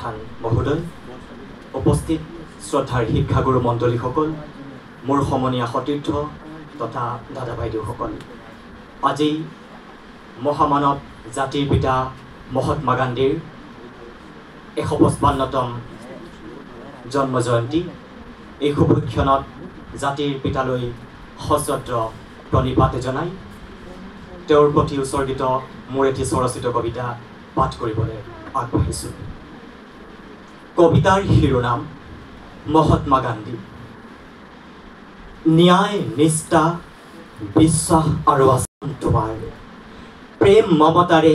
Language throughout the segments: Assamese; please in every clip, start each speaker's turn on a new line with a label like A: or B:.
A: প্ৰধান মহোদয়, উপস্থিত শ্ৰদ্ধাৰ শিক্ষাগুৰু মণ্ডলীসকল, মোৰ সমনীয়া সতীৰ্থ তথা দাদা বাইদেউসকল, আজি মহামানৱ জাতিৰ পিতা মহাত্মা গান্ধীৰ ১৫৫তম জন্ম জয়ন্তী। এই শুভক্ষণত জাতিৰ পিতালৈ সশ্ৰদ্ধ প্ৰণিপাত জনাই তেওঁৰ প্ৰতি উৎসৰ্গিত মোৰ এটি স্বৰচিত কবিতা পাঠ কৰিবলৈ আগবাঢ়িছোঁ। কবিতাৰ শিৰোনাম মহাত্মা গান্ধী। ন্যায়, নিষ্ঠা, বিশ্বাস আৰু আচৰণ তোমাৰ, প্ৰেম মমতাৰে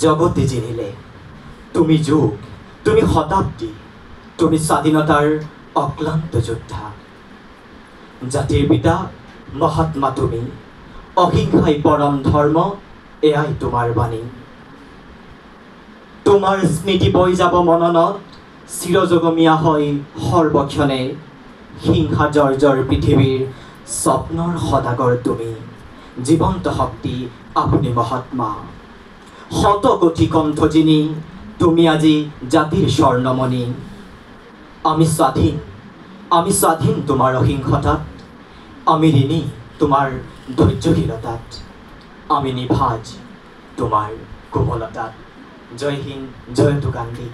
A: জগতে জিনিলে। তুমি যুগ, তুমি শতাব্দী, তুমি স্বাধীনতাৰ অক্লান্ত যোদ্ধা। জাতিৰ পিতা মহাত্মা তুমি, অহিংসাই পৰম ধৰ্ম, এয়াই তোমাৰ বাণী। তোমাৰ স্মৃতি বৈ যাব মননত, চিৰযুগমীয়া হয় সৰ্বক্ষণে। হিংসা জৰ্জৰ পৃথিৱীৰ স্বপ্নৰ সদাগৰ তুমি, জীৱন্ত শক্তি আপুনি মহাত্মা। শতকোটি কণ্ঠ যিনি, তুমি আজি জাতিৰ স্বৰ্ণমণি। আমি স্বাধীন তোমাৰ অহিংসতাত, আমি ঋণী তোমাৰ ধৈৰ্যশীলতাত, আমি নিভাজ তোমাৰ কোমলতাত। জয় হিন্দ, জয়তু গান্ধী।